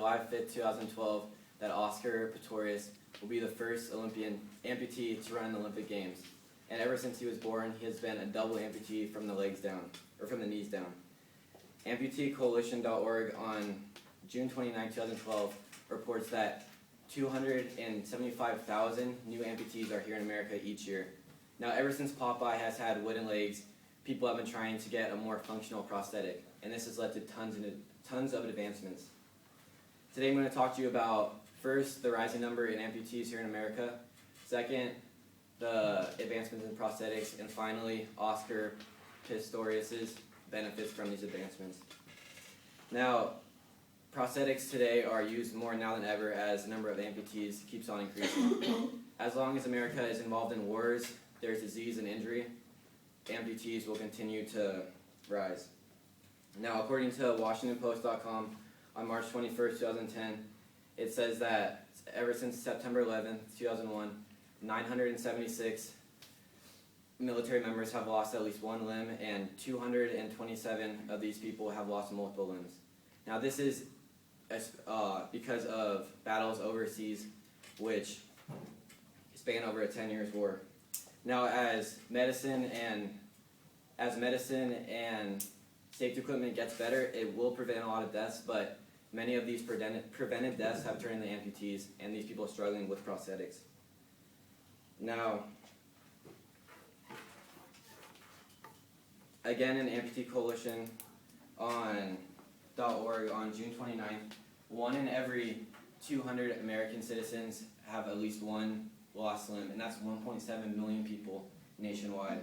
July 5th, 2012, that Oscar Pistorius will be the first Olympian amputee to run in the Olympic Games. And ever since he was born, he has been a double amputee from the legs down, or from the knees down. AmputeeCoalition.org on June 29, 2012 reports that 275,000 new amputees are here in America each year. Now, ever since Popeye has had wooden legs, people have been trying to get a more functional prosthetic, and this has led to tons of advancements. Today I'm going to talk to you about, first, the rising number in amputees here in America, second, the advancements in prosthetics, and finally, Oscar Pistorius's benefits from these advancements. Now, prosthetics today are used more now than ever as the number of amputees keeps on increasing. As long as America is involved in wars, there's disease and injury, amputees will continue to rise. Now, according to WashingtonPost.com, on March 21st, 2010, it says that ever since September 11th, 2001, 976 military members have lost at least one limb, and 227 of these people have lost multiple limbs. Now, this is because of battles overseas, which span over a 10 years war. Now, as medicine and safety equipment gets better, it will prevent a lot of deaths, but many of these preventive deaths have turned into amputees, and these people are struggling with prosthetics. Now, again, in Amputee Coalition on .org on June 29th, 1 in every 200 American citizens have at least one lost limb, and that's 1.7 million people nationwide.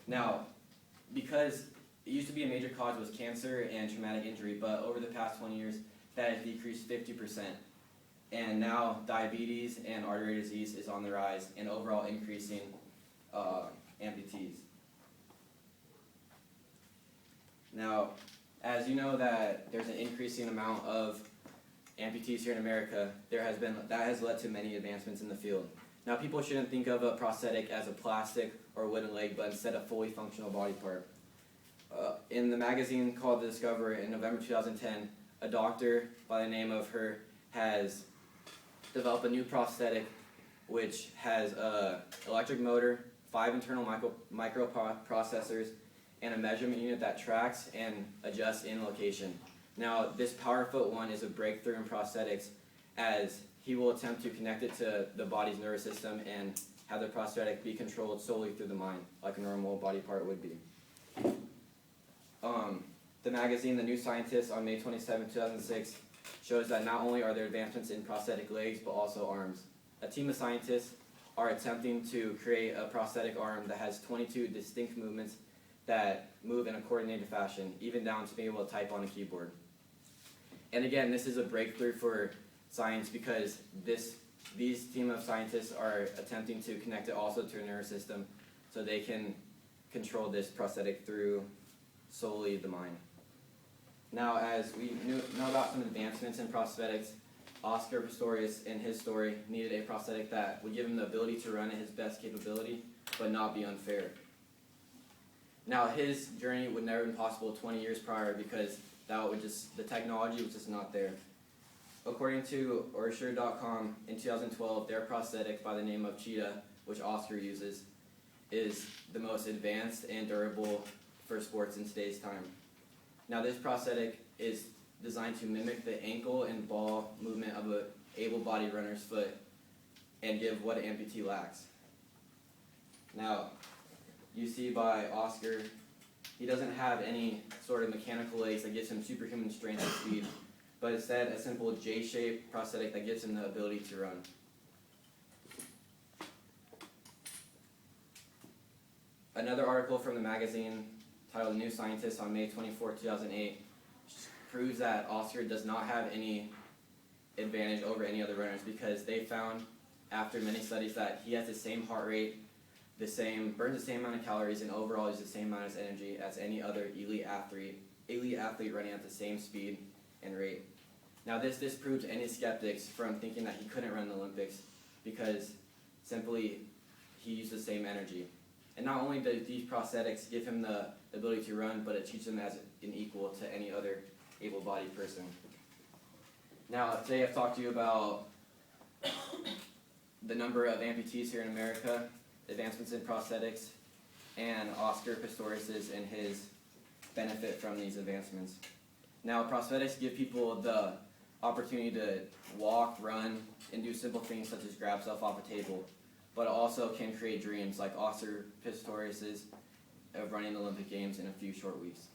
Now, because it used to be a major cause was cancer and traumatic injury, but over the past 20 years, that has decreased 50%. And now diabetes and artery disease is on the rise, and overall increasing amputees. Now, as you know that there's an increasing amount of amputees here in America, that has led to many advancements in the field. Now, people shouldn't think of a prosthetic as a plastic or wooden leg, but instead a fully functional body part. In the magazine called The Discoverer in November 2010, a doctor by the name of her has developed a new prosthetic which has an electric motor, 5 internal microprocessors, and a measurement unit that tracks and adjusts in location. Now, this PowerFoot one is a breakthrough in prosthetics, as he will attempt to connect it to the body's nervous system and have the prosthetic be controlled solely through the mind, like a normal body part would be. The magazine, The New Scientist, on May 27, 2006, shows that not only are there advancements in prosthetic legs, but also arms. A team of scientists are attempting to create a prosthetic arm that has 22 distinct movements that move in a coordinated fashion, even down to being able to type on a keyboard. And again, this is a breakthrough for science because these team of scientists are attempting to connect it also to a nervous system so they can control this prosthetic through solely the mind. Now, as we know about some advancements in prosthetics, Oscar Pistorius, in his story, needed a prosthetic that would give him the ability to run at his best capability, but not be unfair. Now, his journey would never have been possible 20 years prior because the technology was just not there. According to Orsher.com, in 2012, their prosthetic by the name of Cheetah, which Oscar uses, is the most advanced and durable for sports in today's time. Now, this prosthetic is designed to mimic the ankle and ball movement of an able-bodied runner's foot and give what an amputee lacks. Now, you see by Oscar, he doesn't have any sort of mechanical legs that gives him superhuman strength and speed, but instead a simple J-shaped prosthetic that gives him the ability to run. Another article from the magazine titled New Scientist on May 24, 2008 proves that Oscar does not have any advantage over any other runners because they found after many studies that he has the same heart rate, burns the same amount of calories, and overall uses the same amount of energy as any other elite athlete running at the same speed and rate. Now, this disproves any skeptics from thinking that he couldn't run the Olympics because simply he used the same energy. And not only do these prosthetics give him the ability to run, but it teaches him and equal to any other able-bodied person. Now, today I've talked to you about the number of amputees here in America, advancements in prosthetics, and Oscar Pistorius and his benefit from these advancements. Now, prosthetics give people the opportunity to walk, run, and do simple things such as grab stuff off a table, but it also can create dreams like Oscar Pistorius's of running the Olympic Games in a few short weeks.